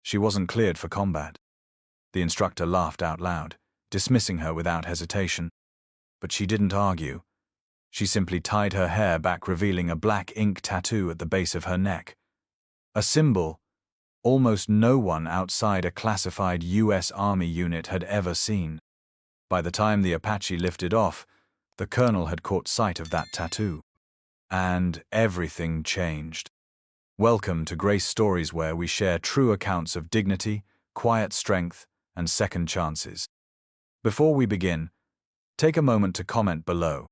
She wasn't cleared for combat. The instructor laughed out loud, dismissing her without hesitation. But she didn't argue. She simply tied her hair back, revealing a black ink tattoo at the base of her neck. A symbol almost no one outside a classified U.S. Army unit had ever seen. By the time the Apache lifted off, the colonel had caught sight of that tattoo. And everything changed. Welcome to Grace Stories, where we share true accounts of dignity, quiet strength, and second chances. Before we begin, take a moment to comment below.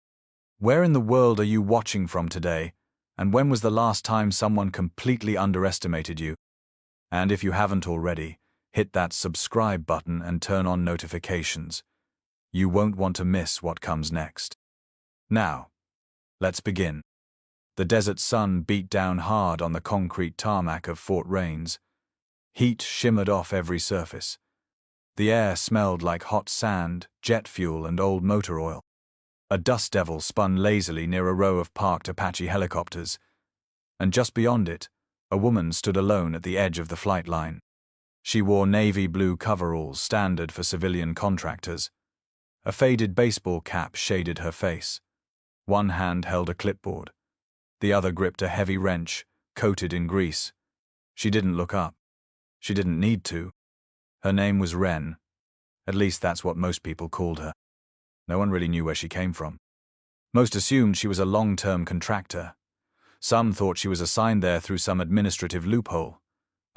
Where in the world are you watching from today, and when was the last time someone completely underestimated you? And if you haven't already, hit that subscribe button and turn on notifications. You won't want to miss what comes next. Now, let's begin. The desert sun beat down hard on the concrete tarmac of Fort Reynolds. Heat shimmered off every surface. The air smelled like hot sand, jet fuel, and old motor oil. A dust devil spun lazily near a row of parked Apache helicopters, and just beyond it, a woman stood alone at the edge of the flight line. She wore navy blue coveralls, standard for civilian contractors. A faded baseball cap shaded her face. One hand held a clipboard. The other gripped a heavy wrench, coated in grease. She didn't look up. She didn't need to. Her name was Wren. At least that's what most people called her. No one really knew where she came from. Most assumed she was a long-term contractor. Some thought she was assigned there through some administrative loophole.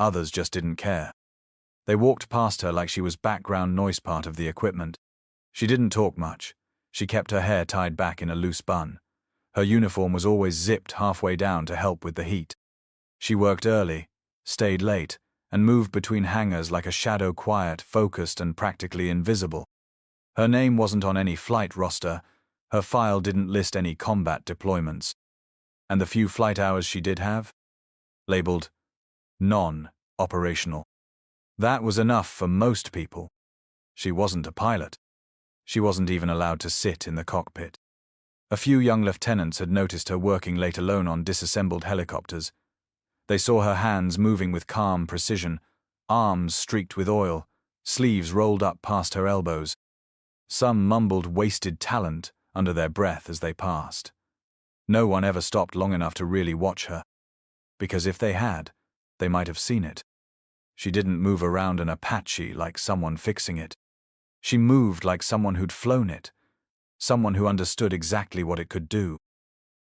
Others just didn't care. They walked past her like she was background noise part of the equipment. She didn't talk much. She kept her hair tied back in a loose bun. Her uniform was always zipped halfway down to help with the heat. She worked early, stayed late, and moved between hangars like a shadow, quiet, focused, and practically invisible. Her name wasn't on any flight roster. Her file didn't list any combat deployments. And the few flight hours she did have? Labeled non-operational. That was enough for most people. She wasn't a pilot. She wasn't even allowed to sit in the cockpit. A few young lieutenants had noticed her working late alone on disassembled helicopters. They saw her hands moving with calm precision, arms streaked with oil, sleeves rolled up past her elbows. Some mumbled wasted talent under their breath as they passed. No one ever stopped long enough to really watch her, because if they had, they might have seen it. She didn't move around an Apache like someone fixing it. She moved like someone who'd flown it, someone who understood exactly what it could do.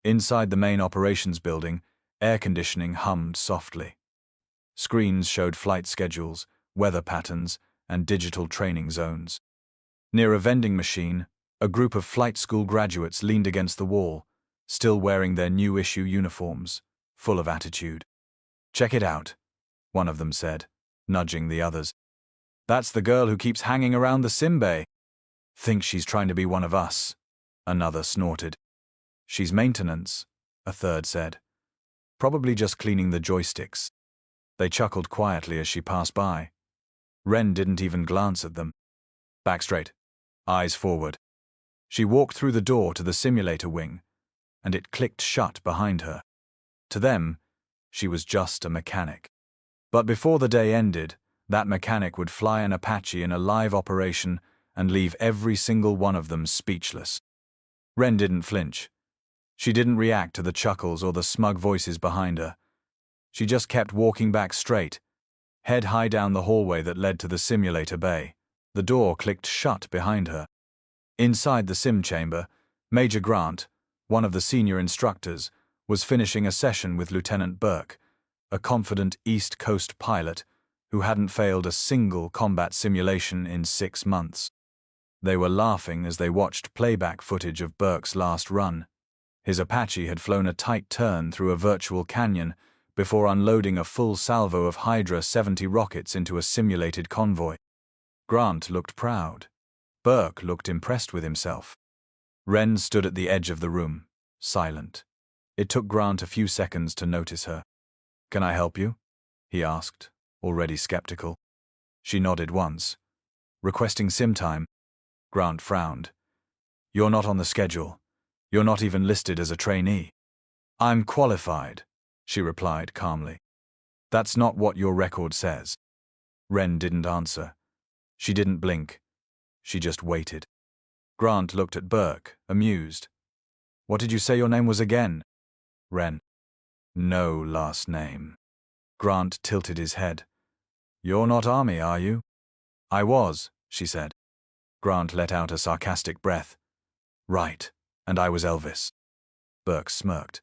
Inside the main operations building, air conditioning hummed softly. Screens showed flight schedules, weather patterns, and digital training zones. Near a vending machine, a group of flight school graduates leaned against the wall, still wearing their new-issue uniforms, full of attitude. "Check it out," one of them said, nudging the others. "That's the girl who keeps hanging around the sim bay." "Thinks she's trying to be one of us," another snorted. "She's maintenance," a third said. "Probably just cleaning the joysticks." They chuckled quietly as she passed by. Wren didn't even glance at them. "Back straight. Eyes forward." She walked through the door to the simulator wing, and it clicked shut behind her. To them, she was just a mechanic. But before the day ended, that mechanic would fly an Apache in a live operation and leave every single one of them speechless. Wren didn't flinch. She didn't react to the chuckles or the smug voices behind her. She just kept walking back straight, head high down the hallway that led to the simulator bay. The door clicked shut behind her. Inside the sim chamber, Major Grant, one of the senior instructors, was finishing a session with Lieutenant Burke, a confident East Coast pilot who hadn't failed a single combat simulation in 6 months. They were laughing as they watched playback footage of Burke's last run. His Apache had flown a tight turn through a virtual canyon before unloading a full salvo of Hydra 70 rockets into a simulated convoy. Grant looked proud. Burke looked impressed with himself. Wren stood at the edge of the room, silent. It took Grant a few seconds to notice her. "Can I help you?" he asked, already skeptical. She nodded once. "Requesting sim time." Grant frowned. "You're not on the schedule. You're not even listed as a trainee." "I'm qualified," she replied calmly. "That's not what your record says." Wren didn't answer. She didn't blink. She just waited. Grant looked at Burke, amused. What did you say your name was again? Wren. No last name. Grant tilted his head. You're not Army, are you? I was, she said. Grant let out a sarcastic breath. Right, and I was Elvis. Burke smirked.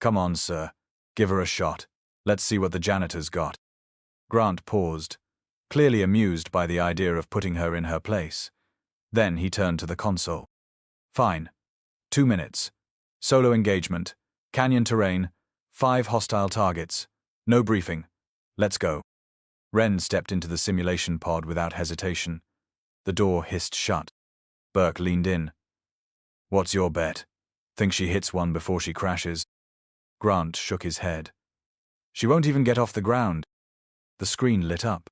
Come on, sir. Give her a shot. Let's see what the janitor's got. Grant paused, clearly amused by the idea of putting her in her place. Then he turned to the console. Fine. 2 minutes. Solo engagement. Canyon terrain. 5 hostile targets. No briefing. Let's go. Wren stepped into the simulation pod without hesitation. The door hissed shut. Burke leaned in. What's your bet? Think she hits one before she crashes? Grant shook his head. She won't even get off the ground. The screen lit up.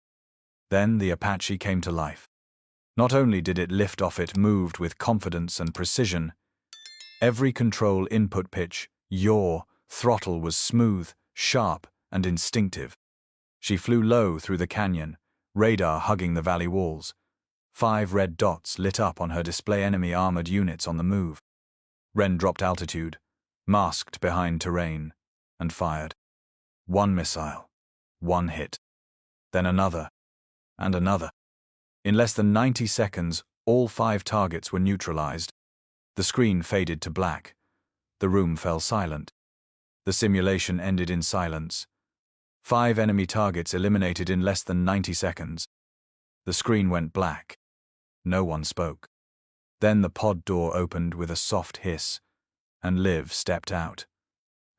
Then the Apache came to life. Not only did it lift off, it moved with confidence and precision. Every control input pitch, yaw, throttle was smooth, sharp, and instinctive. She flew low through the canyon, radar hugging the valley walls. 5 red dots lit up on her display, enemy armored units on the move. Wren dropped altitude, masked behind terrain, and fired. 1 missile, 1 hit. Then another, and another. In less than 90 seconds, all 5 targets were neutralized. The screen faded to black. The room fell silent. The simulation ended in silence. 5 enemy targets eliminated in less than 90 seconds. The screen went black. No one spoke. Then the pod door opened with a soft hiss, and Liv stepped out.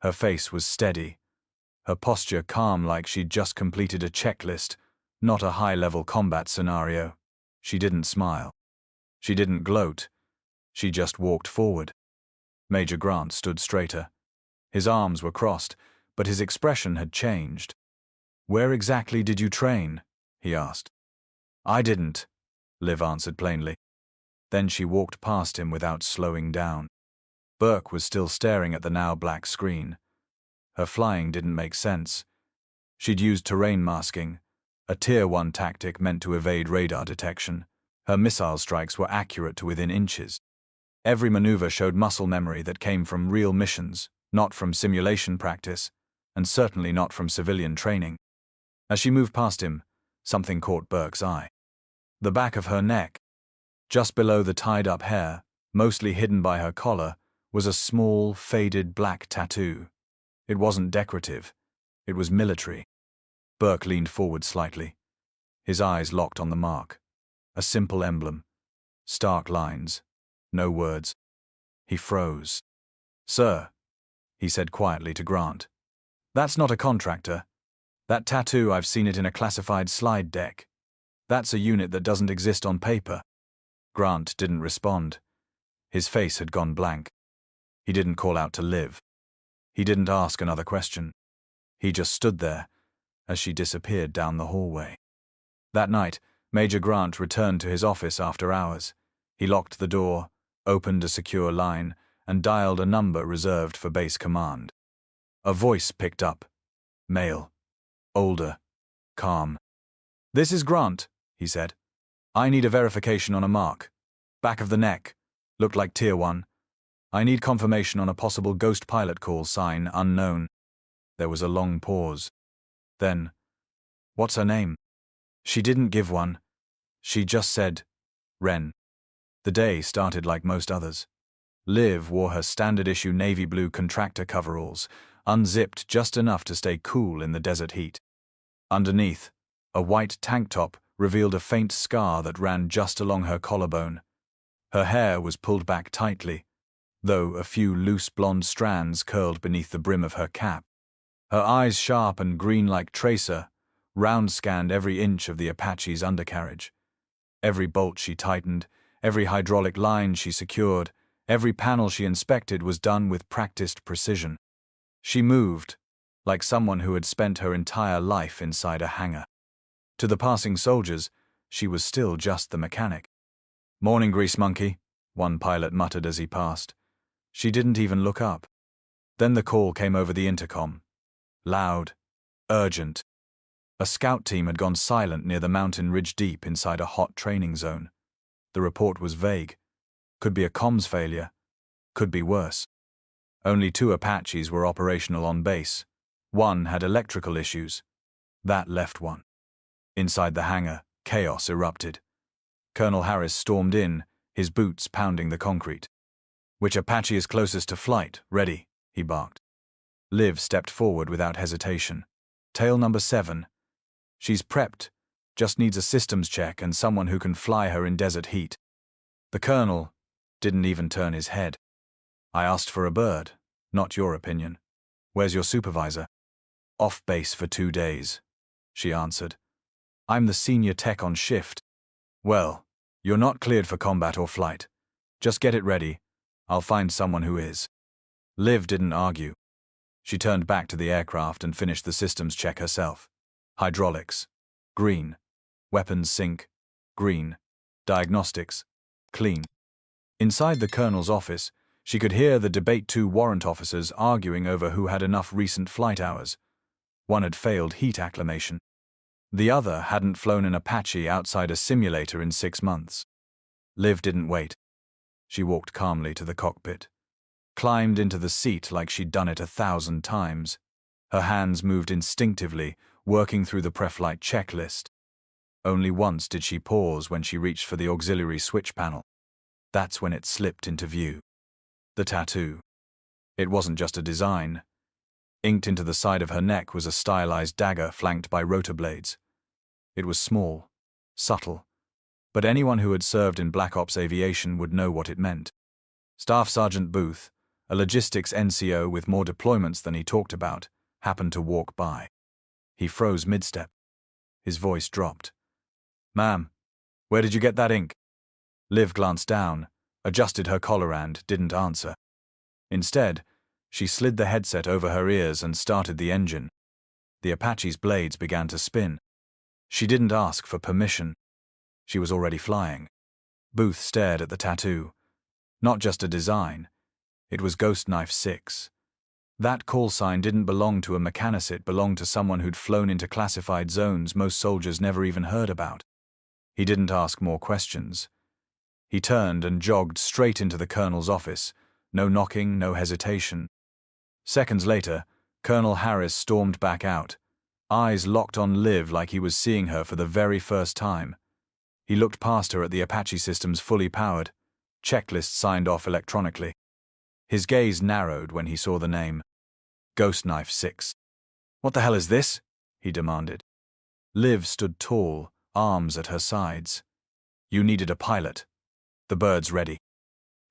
Her face was steady, her posture calm, like she'd just completed a checklist, not a high-level combat scenario. She didn't smile. She didn't gloat. She just walked forward. Major Grant stood straighter. His arms were crossed, but his expression had changed. Where exactly did you train? He asked. I didn't, Liv answered plainly. Then she walked past him without slowing down. Burke was still staring at the now black screen. Her flying didn't make sense. She'd used terrain masking, a Tier 1 tactic meant to evade radar detection. Her missile strikes were accurate to within inches. Every maneuver showed muscle memory that came from real missions, not from simulation practice, and certainly not from civilian training. As she moved past him, something caught Burke's eye. The back of her neck, just below the tied-up hair, mostly hidden by her collar, was a small, faded black tattoo. It wasn't decorative. It was military. Burke leaned forward slightly. His eyes locked on the mark. A simple emblem. Stark lines. No words. He froze. Sir, he said quietly to Grant. That's not a contractor. That tattoo, I've seen it in a classified slide deck. That's a unit that doesn't exist on paper. Grant didn't respond. His face had gone blank. He didn't call out to Liv. He didn't ask another question. He just stood there as she disappeared down the hallway. That night, Major Grant returned to his office after hours. He locked the door, opened a secure line, and dialed a number reserved for base command. A voice picked up. Male. Older. Calm. This is Grant, he said. I need a verification on a mark. Back of the neck. Looked like Tier 1. I need confirmation on a possible ghost pilot call, sign unknown. There was a long pause. Then, what's her name? She didn't give one. She just said, Wren. The day started like most others. Liv wore her standard-issue navy blue contractor coveralls, unzipped just enough to stay cool in the desert heat. Underneath, a white tank top revealed a faint scar that ran just along her collarbone. Her hair was pulled back tightly, though a few loose blonde strands curled beneath the brim of her cap. Her eyes, sharp and green like tracer, round-scanned every inch of the Apache's undercarriage. Every bolt she tightened, every hydraulic line she secured, every panel she inspected was done with practiced precision. She moved, like someone who had spent her entire life inside a hangar. To the passing soldiers, she was still just the mechanic. Morning, grease monkey, one pilot muttered as he passed. She didn't even look up. Then the call came over the intercom. Loud, urgent. A scout team had gone silent near the mountain ridge deep inside a hot training zone. The report was vague. Could be a comms failure. Could be worse. Only 2 Apaches were operational on base. 1 had electrical issues. That left 1. Inside the hangar, chaos erupted. Colonel Harris stormed in, his boots pounding the concrete. "Which Apache is closest to flight? Ready," he barked. Liv stepped forward without hesitation. "Tail number 7. She's prepped, just needs a systems check and someone who can fly her in desert heat." The colonel didn't even turn his head. "I asked for a bird, not your opinion. Where's your supervisor?" "Off base for 2 days," she answered. "I'm the senior tech on shift." "Well, you're not cleared for combat or flight. Just get it ready. I'll find someone who is." Liv didn't argue. She turned back to the aircraft and finished the systems check herself. Hydraulics, green. Weapons sync, green. Diagnostics, clean. Inside the colonel's office, she could hear the debate 2 warrant officers arguing over who had enough recent flight hours. One had failed heat acclimation. The other hadn't flown an Apache outside a simulator in 6 months. Liv didn't wait. She walked calmly to the cockpit, climbed into the seat like she'd done it 1,000 times. Her hands moved instinctively, working through the pre-flight checklist. Only once did she pause when she reached for the auxiliary switch panel. That's when it slipped into view. The tattoo. It wasn't just a design. Inked into the side of her neck was a stylized dagger flanked by rotor blades. It was small, subtle, but anyone who had served in Black Ops aviation would know what it meant. Staff Sergeant Booth, a logistics NCO with more deployments than he talked about, happened to walk by. He froze mid-step. His voice dropped. "Ma'am, where did you get that ink?" Liv glanced down, adjusted her collar and didn't answer. Instead, she slid the headset over her ears and started the engine. The Apache's blades began to spin. She didn't ask for permission. She was already flying. Booth stared at the tattoo. Not just a design. It was Ghost Knife 6. That call sign didn't belong to a mechanicist, it belonged to someone who'd flown into classified zones most soldiers never even heard about. He didn't ask more questions. He turned and jogged straight into the colonel's office. No knocking, no hesitation. Seconds later, Colonel Harris stormed back out, eyes locked on Liv like he was seeing her for the very first time. He looked past her at the Apache systems fully powered, checklists signed off electronically. His gaze narrowed when he saw the name. Ghost Knife 6. "What the hell is this?" he demanded. Liv stood tall, arms at her sides. "You needed a pilot. The bird's ready."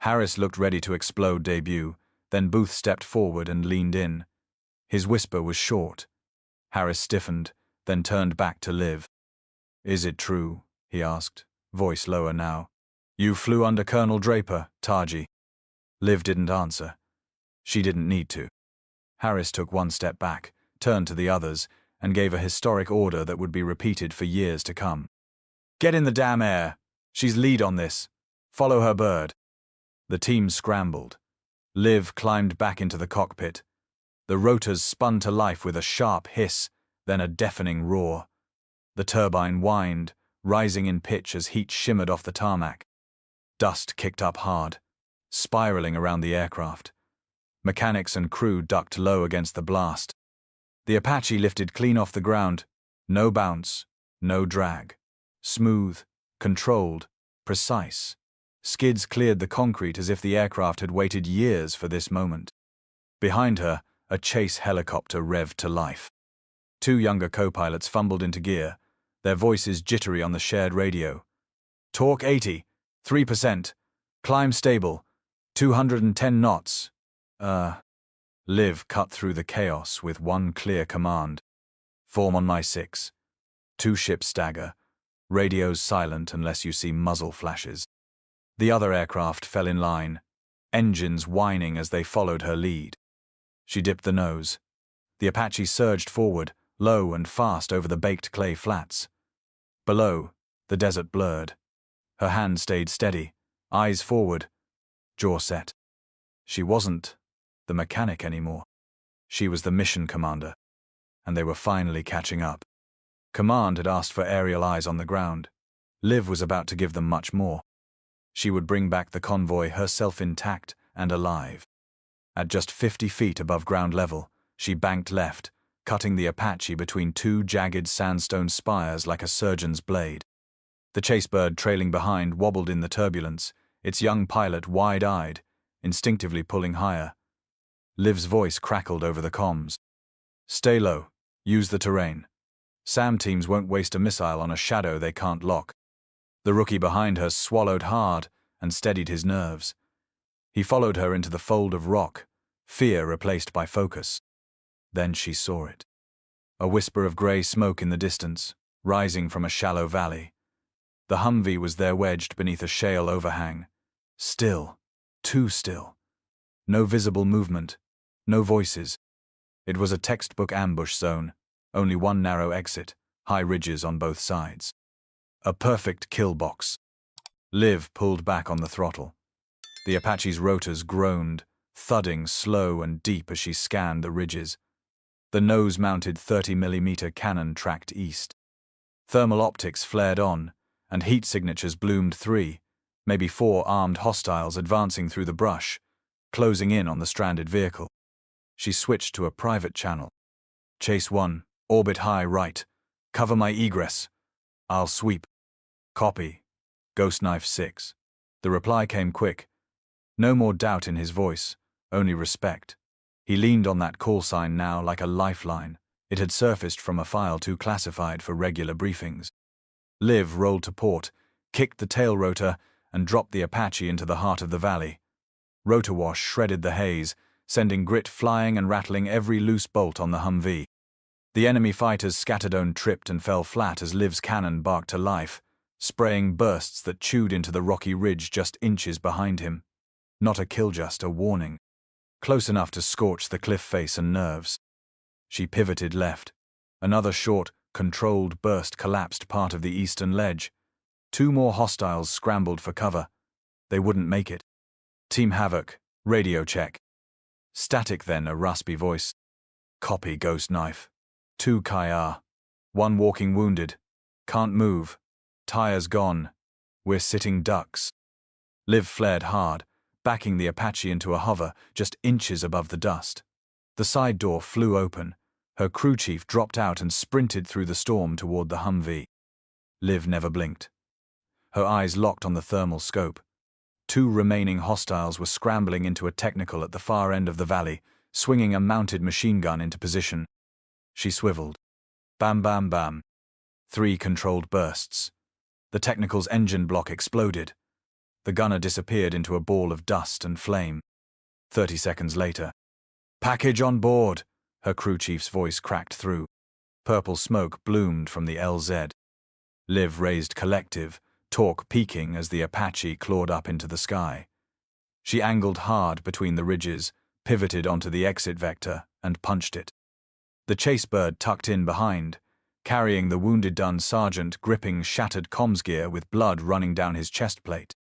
Harris looked ready to explode debut, then Booth stepped forward and leaned in. His whisper was short. Harris stiffened, then turned back to Liv. "Is it true?" he asked, voice lower now. "You flew under Colonel Draper, Taji." Liv didn't answer. She didn't need to. Harris took 1 step back, turned to the others, and gave a historic order that would be repeated for years to come. "Get in the damn air. She's lead on this. Follow her bird." The team scrambled. Liv climbed back into the cockpit. The rotors spun to life with a sharp hiss, then a deafening roar. The turbine whined, rising in pitch as heat shimmered off the tarmac. Dust kicked up hard, spiraling around the aircraft. Mechanics and crew ducked low against the blast. The Apache lifted clean off the ground. No bounce, no drag. Smooth, controlled, precise. Skids cleared the concrete as if the aircraft had waited years for this moment. Behind her, a chase helicopter revved to life. 2 younger co-pilots fumbled into gear, their voices jittery on the shared radio. "Torque 80, 3%. Climb stable, 210 knots. Liv cut through the chaos with one clear command. "Form on my 6. 2 ships stagger. Radios silent unless you see muzzle flashes." The other aircraft fell in line, engines whining as they followed her lead. She dipped the nose. The Apache surged forward, low and fast over the baked clay flats. Below, the desert blurred. Her hand stayed steady, eyes forward, jaw set. She wasn't the mechanic anymore. She was the mission commander, and they were finally catching up. Command had asked for aerial eyes on the ground. Liv was about to give them much more. She would bring back the convoy herself intact and alive. At just 50 feet above ground level, she banked left, cutting the Apache between two jagged sandstone spires like a surgeon's blade. The chasebird trailing behind wobbled in the turbulence, its young pilot wide-eyed, instinctively pulling higher. Liv's voice crackled over the comms. "Stay low. Use the terrain. SAM teams won't waste a missile on a shadow they can't lock." The rookie behind her swallowed hard and steadied his nerves. He followed her into the fold of rock, fear replaced by focus. Then she saw it. A whisper of grey smoke in the distance, rising from a shallow valley. The Humvee was there wedged beneath a shale overhang. Still, too still. No visible movement, no voices. It was a textbook ambush zone, only one narrow exit, high ridges on both sides. A perfect kill box. Liv pulled back on the throttle. The Apache's rotors groaned, thudding slow and deep as she scanned the ridges. The nose-mounted 30mm cannon tracked east. Thermal optics flared on, and heat signatures bloomed 3, maybe 4 armed hostiles advancing through the brush, closing in on the stranded vehicle. She switched to a private channel. "Chase 1, orbit high right. Cover my egress. I'll sweep." "Copy. Ghost Knife 6. The reply came quick. No more doubt in his voice, only respect. He leaned on that call sign now like a lifeline. It had surfaced from a file too classified for regular briefings. Liv rolled to port, kicked the tail rotor, and dropped the Apache into the heart of the valley. Rotor wash shredded the haze, sending grit flying and rattling every loose bolt on the Humvee. The enemy fighters' scatterdown tripped and fell flat as Liv's cannon barked to life, spraying bursts that chewed into the rocky ridge just inches behind him. Not a kill, just a warning. Close enough to scorch the cliff face and nerves. She pivoted left. Another short, controlled burst collapsed part of the eastern ledge. 2 more hostiles scrambled for cover. They wouldn't make it. "Team Havoc, radio check." Static then, a raspy voice. "Copy, Ghost Knife. 2 Kayar. 1 walking wounded. Can't move. Tires gone. We're sitting ducks." Liv flared hard, backing the Apache into a hover just inches above the dust. The side door flew open. Her crew chief dropped out and sprinted through the storm toward the Humvee. Liv never blinked. Her eyes locked on the thermal scope. 2 remaining hostiles were scrambling into a technical at the far end of the valley, swinging a mounted machine gun into position. She swiveled. Bam, bam, bam. 3 controlled bursts. The technical's engine block exploded. The gunner disappeared into a ball of dust and flame. 30 seconds later. "Package on board," her crew chief's voice cracked through. Purple smoke bloomed from the LZ. Liv raised collective, torque peaking as the Apache clawed up into the sky. She angled hard between the ridges, pivoted onto the exit vector, and punched it. The chasebird tucked in behind, carrying the wounded Dun sergeant gripping shattered comms gear with blood running down his chest plate.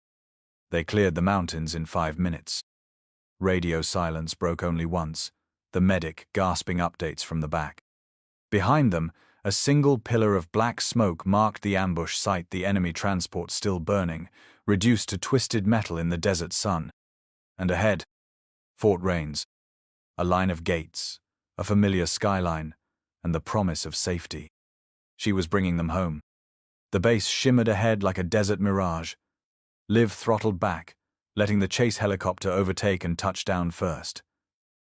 They cleared the mountains in 5 minutes. Radio silence broke only once, the medic gasping updates from the back. Behind them, a single pillar of black smoke marked the ambush site, the enemy transport still burning, reduced to twisted metal in the desert sun. And ahead, Fort Reynolds. A line of gates, a familiar skyline, and the promise of safety. She was bringing them home. The base shimmered ahead like a desert mirage. Liv throttled back, letting the chase helicopter overtake and touch down first.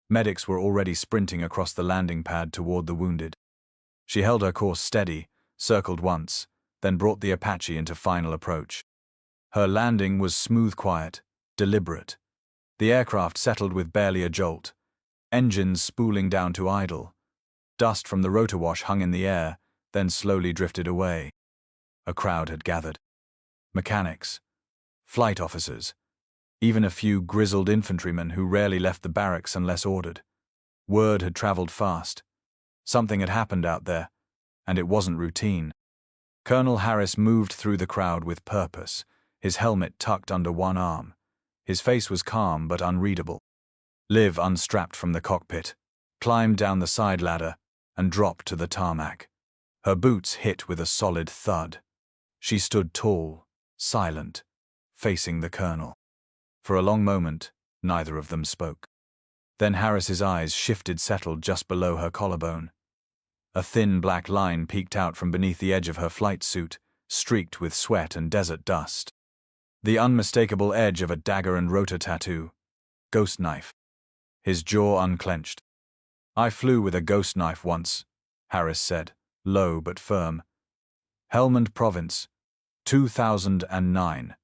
Medics were already sprinting across the landing pad toward the wounded. She held her course steady, circled once, then brought the Apache into final approach. Her landing was smooth, quiet, deliberate. The aircraft settled with barely a jolt, engines spooling down to idle. Dust from the rotor wash hung in the air, then slowly drifted away. A crowd had gathered. Mechanics, flight officers, even a few grizzled infantrymen who rarely left the barracks unless ordered. Word had traveled fast. Something had happened out there, and it wasn't routine. Colonel Harris moved through the crowd with purpose, his helmet tucked under one arm. His face was calm but unreadable. Liv unstrapped from the cockpit, climbed down the side ladder, and dropped to the tarmac. Her boots hit with a solid thud. She stood tall, silent, facing the colonel. For a long moment, neither of them spoke. Then Harris's eyes settled just below her collarbone. A thin black line peeked out from beneath the edge of her flight suit, streaked with sweat and desert dust. The unmistakable edge of a dagger and rotor tattoo. Ghost knife. His jaw unclenched. "I flew with a ghost knife once," Harris said, low but firm. "Helmand Province, 2009.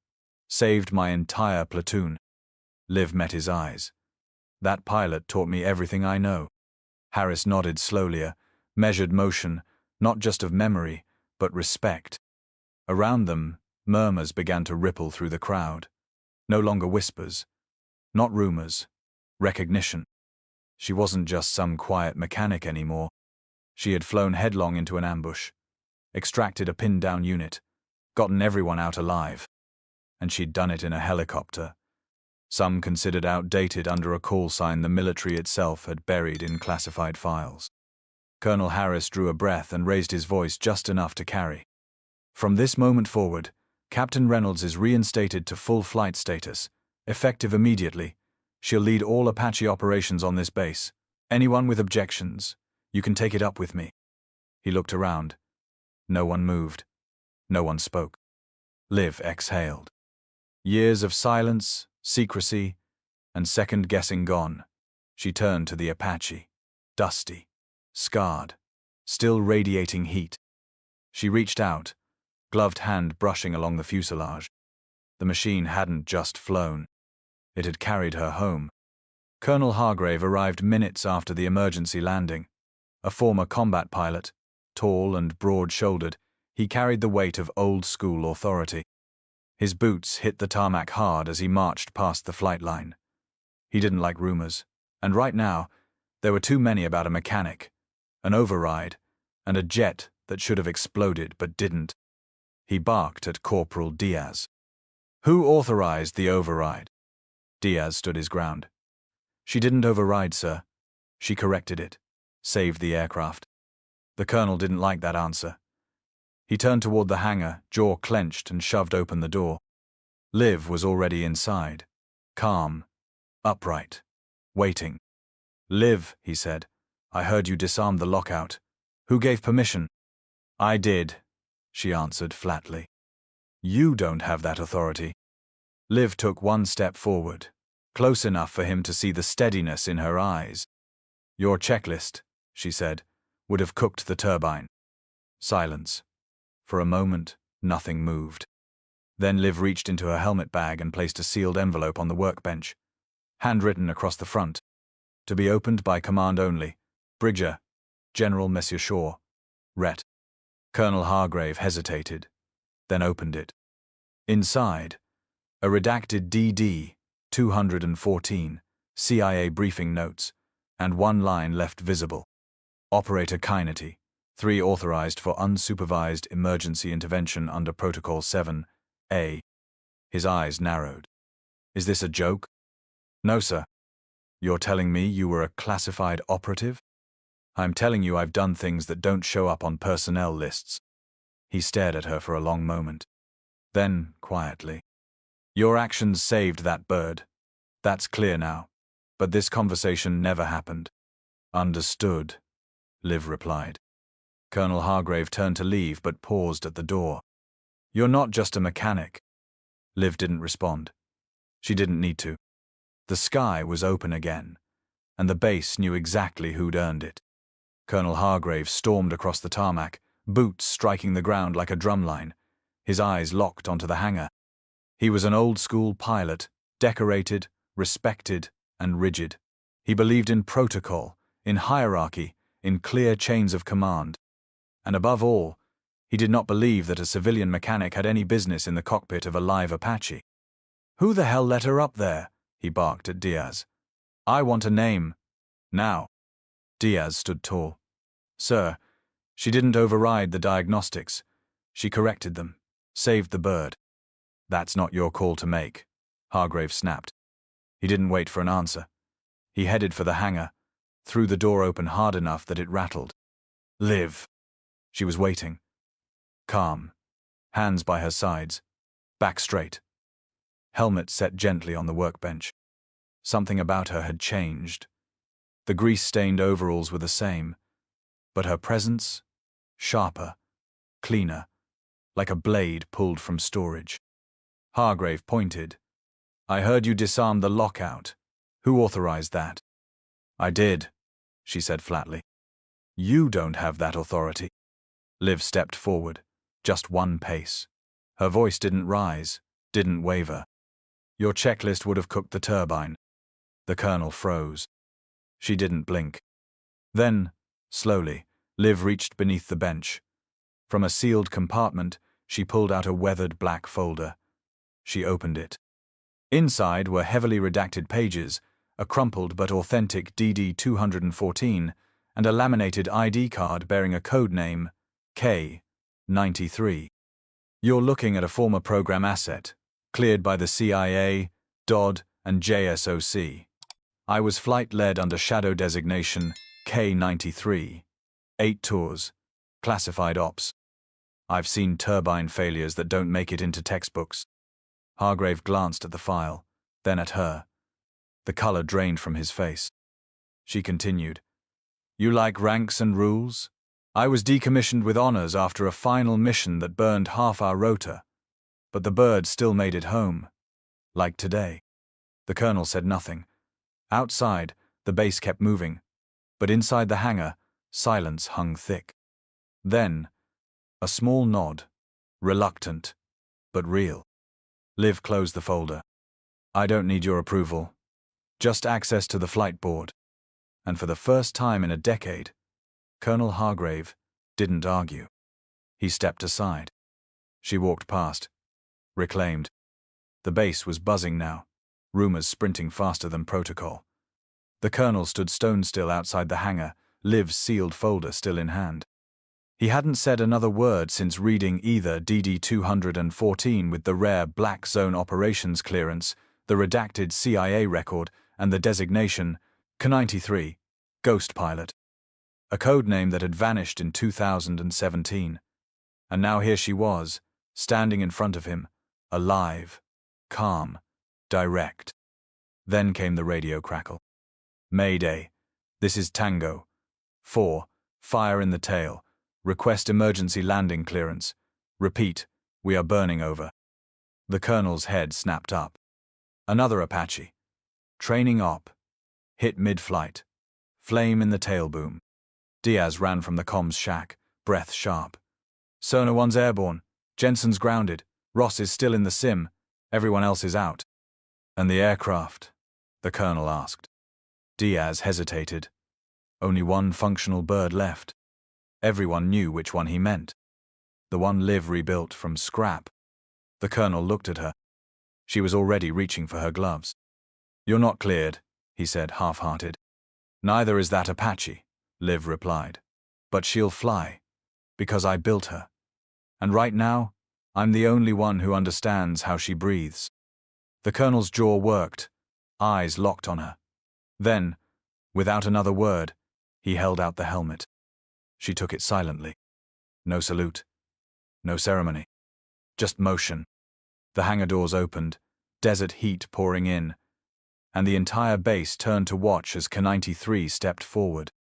Saved my entire platoon." Liv met his eyes. "That pilot taught me everything I know." Harris nodded slowly, a measured motion, not just of memory, but respect. Around them, murmurs began to ripple through the crowd. No longer whispers. Not rumors. Recognition. She wasn't just some quiet mechanic anymore. She had flown headlong into an ambush, extracted a pinned-down unit, gotten everyone out alive. And she'd done it in a helicopter. Some considered outdated under a call sign the military itself had buried in classified files. Colonel Harris drew a breath and raised his voice just enough to carry. "From this moment forward, Captain Reynolds is reinstated to full flight status, effective immediately. She'll lead all Apache operations on this base. Anyone with objections, you can take it up with me." He looked around. No one moved. No one spoke. Liv exhaled. Years of silence, secrecy, and second-guessing gone. She turned to the Apache. Dusty. Scarred. Still radiating heat. She reached out, gloved hand brushing along the fuselage. The machine hadn't just flown. It had carried her home. Colonel Hargrave arrived minutes after the emergency landing. A former combat pilot, tall and broad-shouldered, he carried the weight of old-school authority. His boots hit the tarmac hard as he marched past the flight line. He didn't like rumors, and right now, there were too many about a mechanic, an override, and a jet that should have exploded but didn't. He barked at Corporal Diaz. "Who authorized the override?" Diaz stood his ground. "She didn't override, sir. She corrected it. Saved the aircraft." The colonel didn't like that answer. He turned toward the hangar, jaw clenched, and shoved open the door. Liv was already inside. Calm. Upright. Waiting. "Liv," he said, "I heard you disarmed the lockout. Who gave permission?" "I did," she answered flatly. "You don't have that authority." Liv took one step forward, close enough for him to see the steadiness in her eyes. "Your checklist," she said, "would have cooked the turbine." Silence. For a moment, nothing moved. Then Liv reached into her helmet bag and placed a sealed envelope on the workbench. Handwritten across the front. "To be opened by command only. Bridger. General Monsieur Shaw. Ret." Colonel Hargrave hesitated, then opened it. Inside, a redacted DD 214, CIA briefing notes, and one line left visible. Operator Kynety, 3 authorized for unsupervised emergency intervention under Protocol 7A. His eyes narrowed. "Is this a joke?" "No, sir." "You're telling me you were a classified operative?" "I'm telling you I've done things that don't show up on personnel lists." He stared at her for a long moment. Then, quietly, "Your actions saved that bird. That's clear now. But this conversation never happened." "Understood," Liv replied. Colonel Hargrave turned to leave but paused at the door. "You're not just a mechanic." Liv didn't respond. She didn't need to. The sky was open again, and the base knew exactly who'd earned it. Colonel Hargrave stormed across the tarmac, boots striking the ground like a drumline, his eyes locked onto the hangar. He was an old-school pilot, decorated, respected, and rigid. He believed in protocol, in hierarchy, in clear chains of command. And above all, he did not believe that a civilian mechanic had any business in the cockpit of a live Apache. "Who the hell let her up there?" he barked at Diaz. "I want a name. Now." Diaz stood tall. "Sir, she didn't override the diagnostics. She corrected them. Saved the bird." "That's not your call to make," Hargrave snapped. He didn't wait for an answer. He headed for the hangar, threw the door open hard enough that it rattled. "Liv." She was waiting. Calm. Hands by her sides. Back straight. Helmet set gently on the workbench. Something about her had changed. The grease-stained overalls were the same, but her presence, sharper, cleaner, like a blade pulled from storage. Hargrave pointed. I heard you disarmed the lockout. Who authorized that? I did, she said flatly. You don't have that authority. Liv stepped forward, just one pace. Her voice didn't rise, didn't waver. Your checklist would have cooked the turbine. The colonel froze. She didn't blink. Then, slowly, Liv reached beneath the bench. From a sealed compartment, she pulled out a weathered black folder. She opened it. Inside were heavily redacted pages, a crumpled but authentic DD-214, and a laminated ID card bearing a code name, K-93. You're looking at a former program asset, cleared by the CIA, DOD, and JSOC. I was flight-led under shadow designation K-93. 8 tours. Classified ops. I've seen turbine failures that don't make it into textbooks. Hargrave glanced at the file, then at her. The color drained from his face. She continued. You like ranks and rules? I was decommissioned with honors after a final mission that burned half our rotor. But the bird still made it home. Like today. The colonel said nothing. Outside, the base kept moving. But inside the hangar, silence hung thick. Then, a small nod. Reluctant, but real. Liv closed the folder. I don't need your approval. Just access to the flight board. And for the first time in a decade, Colonel Hargrave didn't argue. He stepped aside. She walked past. Reclaimed. The base was buzzing now, rumors sprinting faster than protocol. The colonel stood stone still outside the hangar, Liv's sealed folder still in hand. He hadn't said another word since reading either DD-214 with the rare Black Zone operations clearance, the redacted CIA record, and the designation K-93, Ghost Pilot. A code name that had vanished in 2017. And now here she was, standing in front of him, alive, calm, direct. Then came the radio crackle. Mayday. This is Tango. 4. Fire in the tail. Request emergency landing clearance. Repeat, we are burning over. The colonel's head snapped up. Another Apache. Training op. Hit mid-flight. Flame in the tail boom. Diaz ran from the comms shack, breath sharp. Sonar 1's airborne. Jensen's grounded. Ross is still in the sim. Everyone else is out. And the aircraft? The colonel asked. Diaz hesitated. Only one functional bird left. Everyone knew which one he meant. The one Liv rebuilt from scrap. The colonel looked at her. She was already reaching for her gloves. You're not cleared, he said, half-hearted. Neither is that Apache, Liv replied. But she'll fly, because I built her. And right now, I'm the only one who understands how she breathes. The colonel's jaw worked, eyes locked on her. Then, without another word, he held out the helmet. She took it silently. No salute. No ceremony. Just motion. The hangar doors opened, desert heat pouring in, and the entire base turned to watch as K-93 stepped forward.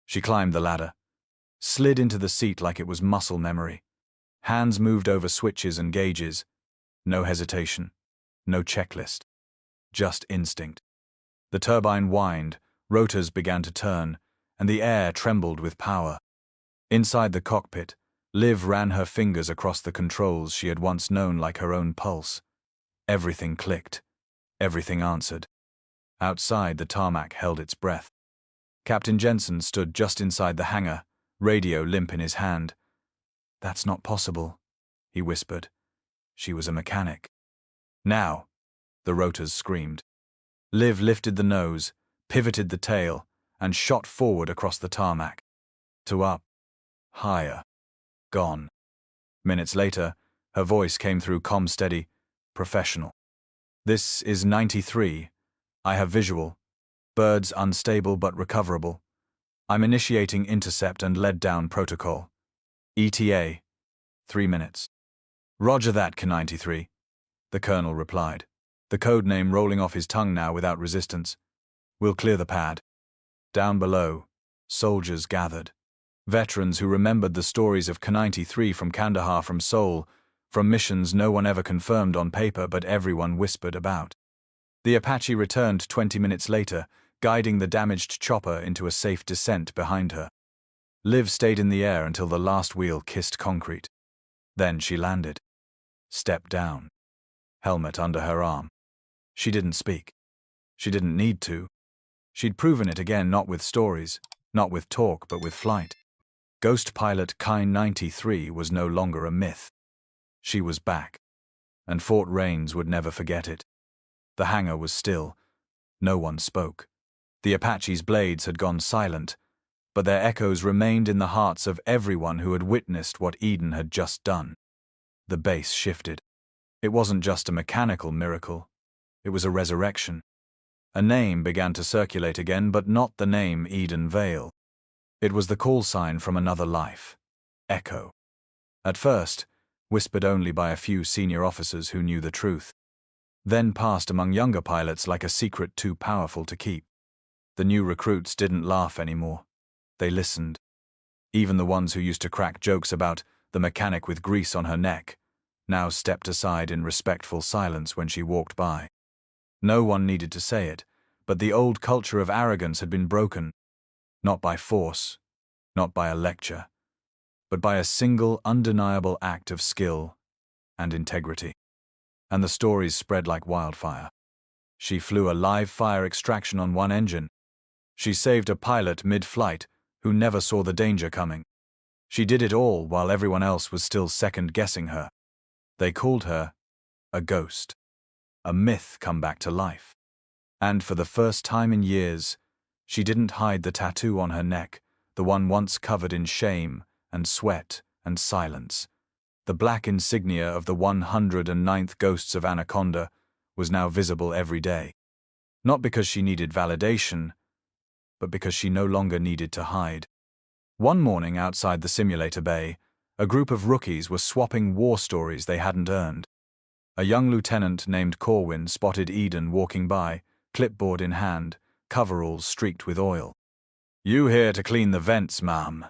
She climbed the ladder, slid into the seat like it was muscle memory. Hands moved over switches and gauges. No hesitation. No checklist. Just instinct. The turbine whined, rotors began to turn, and the air trembled with power. Inside the cockpit, Liv ran her fingers across the controls she had once known like her own pulse. Everything clicked. Everything answered. Outside, the tarmac held its breath. Captain Jensen stood just inside the hangar, radio limp in his hand. That's not possible, he whispered. She was a mechanic. Now, the rotors screamed. Liv lifted the nose, pivoted the tail, and shot forward across the tarmac. To up. Higher. Gone. Minutes later, her voice came through comm steady, professional. This is 93. I have visual. Birds unstable but recoverable. I'm initiating intercept and lead down protocol. ETA, 3 minutes. Roger that, K-93, the colonel replied, the code name rolling off his tongue now without resistance. We'll clear the pad. Down below, soldiers gathered. Veterans who remembered the stories of K-93 from Kandahar, from Seoul, from missions no one ever confirmed on paper but everyone whispered about. The Apache returned 20 minutes later, guiding the damaged chopper into a safe descent behind her. Liv stayed in the air until the last wheel kissed concrete. Then she landed. Stepped down. Helmet under her arm. She didn't speak. She didn't need to. She'd proven it again, not with stories, not with talk, but with flight. Ghost pilot K-93 was no longer a myth. She was back. And Fort Reynolds would never forget it. The hangar was still. No one spoke. The Apache's blades had gone silent, but their echoes remained in the hearts of everyone who had witnessed what Eden had just done. The base shifted. It wasn't just a mechanical miracle. It was a resurrection. A name began to circulate again, but not the name Eden Vale. It was the call sign from another life. Echo. At first, whispered only by a few senior officers who knew the truth. Then passed among younger pilots like a secret too powerful to keep. The new recruits didn't laugh anymore. They listened. Even the ones who used to crack jokes about the mechanic with grease on her neck now stepped aside in respectful silence when she walked by. No one needed to say it, but the old culture of arrogance had been broken, not by force, not by a lecture, but by a single undeniable act of skill and integrity. And the stories spread like wildfire. She flew a live fire extraction on one engine. She saved a pilot mid-flight who never saw the danger coming. She did it all while everyone else was still second-guessing her. They called her a ghost, a myth come back to life. And for the first time in years, she didn't hide the tattoo on her neck, the one once covered in shame and sweat and silence. The black insignia of the 109th Ghosts of Anaconda was now visible every day. Not because she needed validation, but because she no longer needed to hide. One morning outside the simulator bay, a group of rookies were swapping war stories they hadn't earned. A young lieutenant named Corwin spotted Eden walking by, clipboard in hand, coveralls streaked with oil. "You here to clean the vents, ma'am,"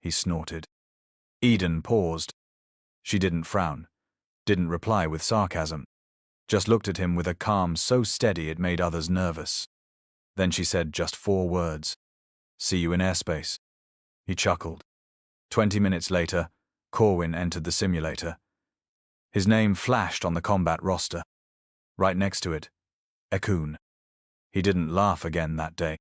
he snorted. Eden paused. She didn't frown, didn't reply with sarcasm, just looked at him with a calm so steady it made others nervous. Then she said just 4 words. "See you in airspace." He chuckled. 20 minutes later, Corwin entered the simulator. His name flashed on the combat roster. Right next to it, Ekun. He didn't laugh again that day.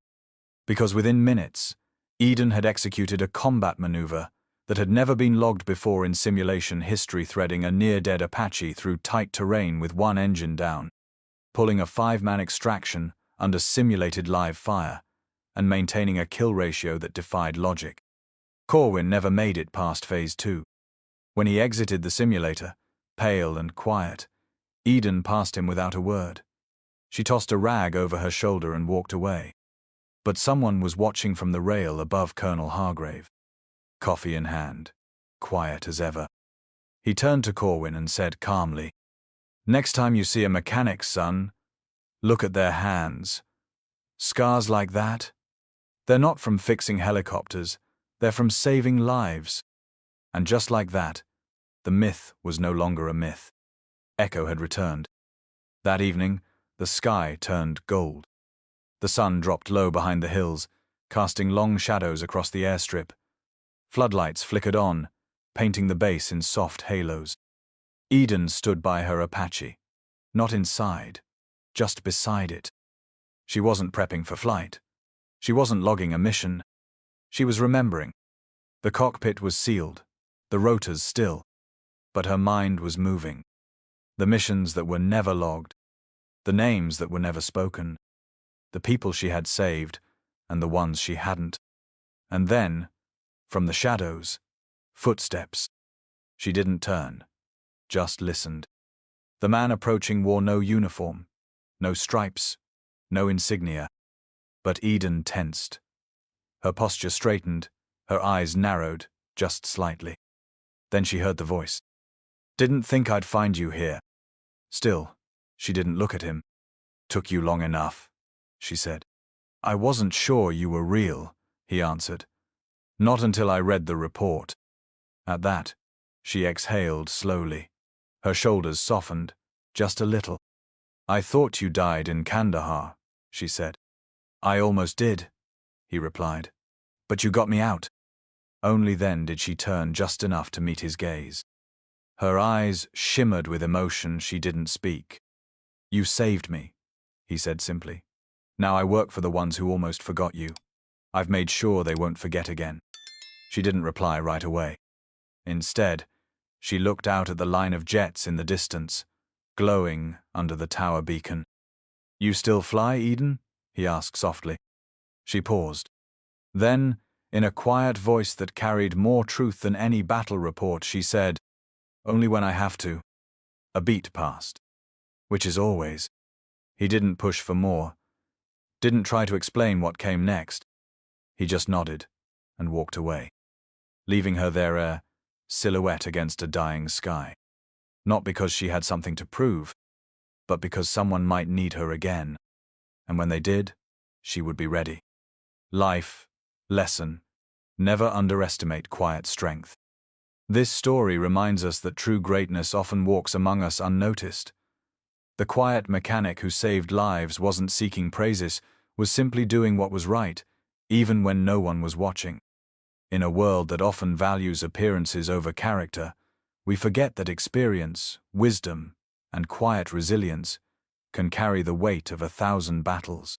Because within minutes, Eden had executed a combat maneuver that had never been logged before in simulation history, threading a near-dead Apache through tight terrain with one engine down, pulling a 5-man extraction under simulated live fire, and maintaining a kill ratio that defied logic. Corwin never made it past Phase 2. When he exited the simulator, pale and quiet, Eden passed him without a word. She tossed a rag over her shoulder and walked away. But someone was watching from the rail above Colonel Hargrave. Coffee in hand, quiet as ever. He turned to Corwin and said calmly, "Next time you see a mechanic, son, look at their hands. Scars like that? They're not from fixing helicopters, they're from saving lives." And just like that, the myth was no longer a myth. Echo had returned. That evening, the sky turned gold. The sun dropped low behind the hills, casting long shadows across the airstrip. Floodlights flickered on, painting the base in soft halos. Eden stood by her Apache. Not inside, just beside it. She wasn't prepping for flight. She wasn't logging a mission. She was remembering. The cockpit was sealed, the rotors still, but her mind was moving. The missions that were never logged, the names that were never spoken, the people she had saved and the ones she hadn't. And then, from the shadows, footsteps. She didn't turn, just listened. The man approaching wore no uniform, no stripes, no insignia. But Eden tensed. Her posture straightened, her eyes narrowed, just slightly. Then she heard the voice. Didn't think I'd find you here. Still, she didn't look at him. Took you long enough, she said. I wasn't sure you were real, he answered. Not until I read the report. At that, she exhaled slowly. Her shoulders softened, just a little. I thought you died in Kandahar, she said. I almost did, he replied. But you got me out. Only then did she turn just enough to meet his gaze. Her eyes shimmered with emotion. She didn't speak. You saved me, he said simply. Now I work for the ones who almost forgot you. I've made sure they won't forget again. She didn't reply right away. Instead, she looked out at the line of jets in the distance, glowing under the tower beacon. You still fly, Eden? He asked softly. She paused. Then, in a quiet voice that carried more truth than any battle report, she said, Only when I have to. A beat passed. Which is always. He didn't push for more. Didn't try to explain what came next. He just nodded and walked away, leaving her there a silhouette against a dying sky. Not because she had something to prove, but because someone might need her again. And when they did, she would be ready. Life, lesson, never underestimate quiet strength. This story reminds us that true greatness often walks among us unnoticed. The quiet mechanic who saved lives wasn't seeking praises, was simply doing what was right, even when no one was watching. In a world that often values appearances over character, we forget that experience, wisdom, and quiet resilience can carry the weight of 1,000 battles.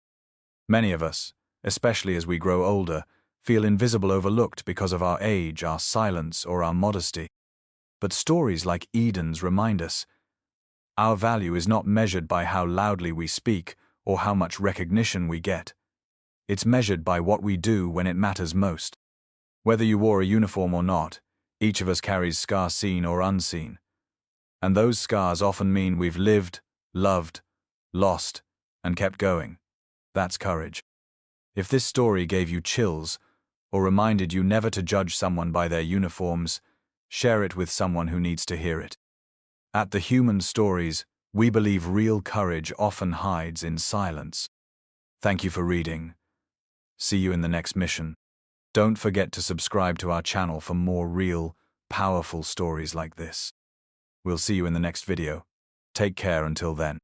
Many of us, especially as we grow older, feel invisible, overlooked because of our age, our silence, or our modesty. But stories like Eden's remind us, our value is not measured by how loudly we speak or how much recognition we get. It's measured by what we do when it matters most. Whether you wore a uniform or not, each of us carries scars, seen or unseen. And those scars often mean we've lived, loved, lost, and kept going. That's courage. If this story gave you chills, or reminded you never to judge someone by their uniforms, share it with someone who needs to hear it. At The Human Stories, we believe real courage often hides in silence. Thank you for reading. See you in the next mission. Don't forget to subscribe to our channel for more real, powerful stories like this. We'll see you in the next video. Take care until then.